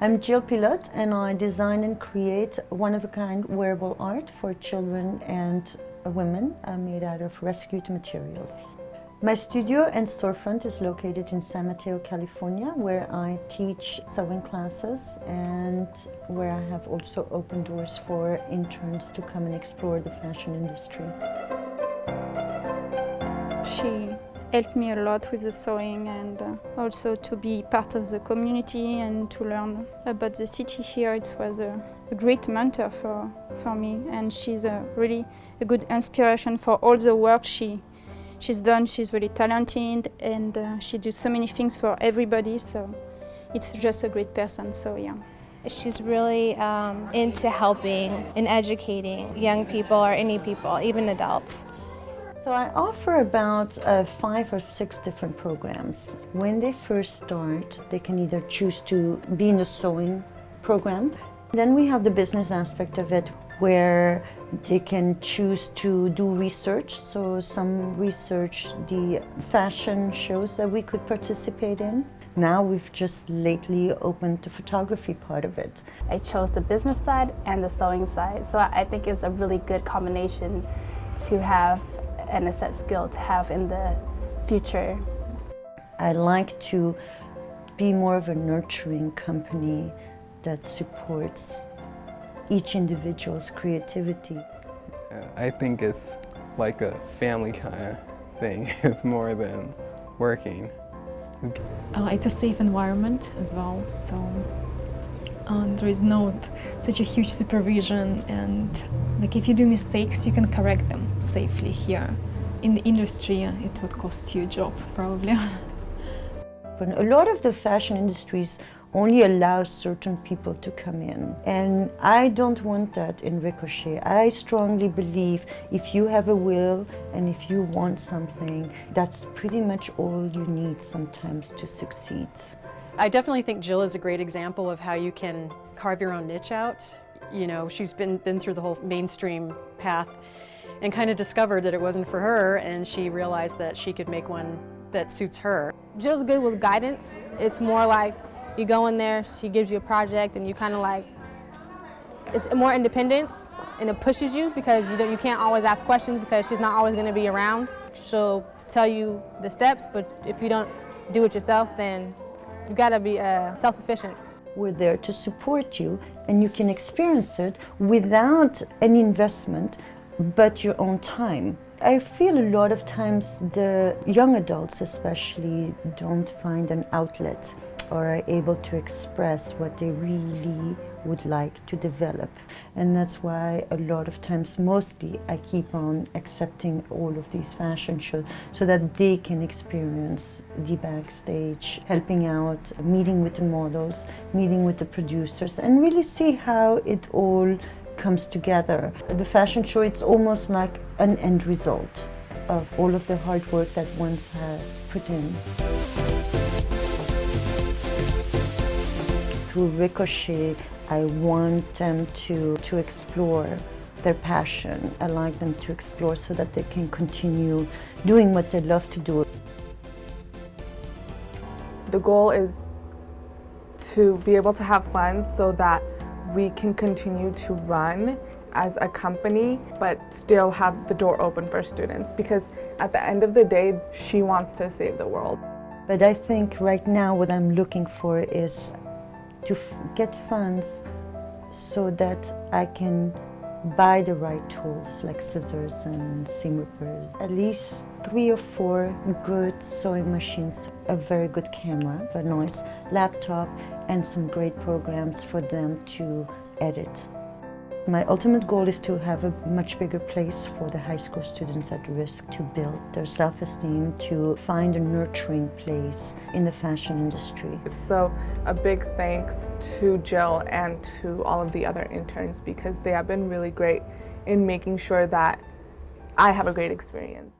I'm Jill Pilote, and I design and create one-of-a-kind wearable art for children and women made out of rescued materials. My studio and storefront is located in San Mateo, California, where I teach sewing classes and where I have also opened doors for interns to come and explore the fashion industry. She helped me a lot with the sewing and also to be part of the community and to learn about the city here. It was a great mentor for me, and she's really a good inspiration for all the work she's done. She's really talented and she does so many things for everybody, so it's just a great person, so yeah. She's really into helping and educating young people or any people, even adults. So I offer about 5 or 6 different programs. When they first start, they can either choose to be in the sewing program. Then we have the business aspect of it, where they can choose to do research. So some research the fashion shows that we could participate in. Now we've just lately opened the photography part of it. I chose the business side and the sewing side, so I think it's a really good combination to have and a set skill to have in the future. I like to be more of a nurturing company that supports each individual's creativity. I think it's like a family kind of thing. It's more than working. It's a safe environment as well, so there is not such a huge supervision, and like if you do mistakes, you can correct them safely here. In the industry, it would cost you a job, probably. But a lot of the fashion industries only allow certain people to come in, and I don't want that in Ricochet. I strongly believe if you have a will and if you want something, that's pretty much all you need sometimes to succeed. I definitely think Jill is a great example of how you can carve your own niche out. You know, she's been through the whole mainstream path and kind of discovered that it wasn't for her, and she realized that she could make one that suits her. Jill's good with guidance. It's more like you go in there, she gives you a project, and you kind of like, it's more independence, and it pushes you because you can't always ask questions because she's not always going to be around. She'll tell you the steps, but if you don't do it yourself, then you got to be self-efficient. We're there to support you, and you can experience it without any investment but your own time. I feel a lot of times the young adults especially don't find an outlet or are able to express what they really would like to develop. And that's why a lot of times, mostly, I keep on accepting all of these fashion shows so that they can experience the backstage, helping out, meeting with the models, meeting with the producers, and really see how it all comes together. The fashion show, it's almost like an end result of all of the hard work that one has put in. Through Ricochet, I want them to explore their passion. I like them to explore so that they can continue doing what they love to do. The goal is to be able to have funds so that we can continue to run as a company, but still have the door open for students, because at the end of the day, she wants to save the world. But I think right now what I'm looking for is to get funds so that I can buy the right tools like scissors and seam rippers. At least 3 or 4 good sewing machines, a very good camera, a nice laptop, and some great programs for them to edit. My ultimate goal is to have a much bigger place for the high school students at risk to build their self-esteem, to find a nurturing place in the fashion industry. So a big thanks to Jill and to all of the other interns, because they have been really great in making sure that I have a great experience.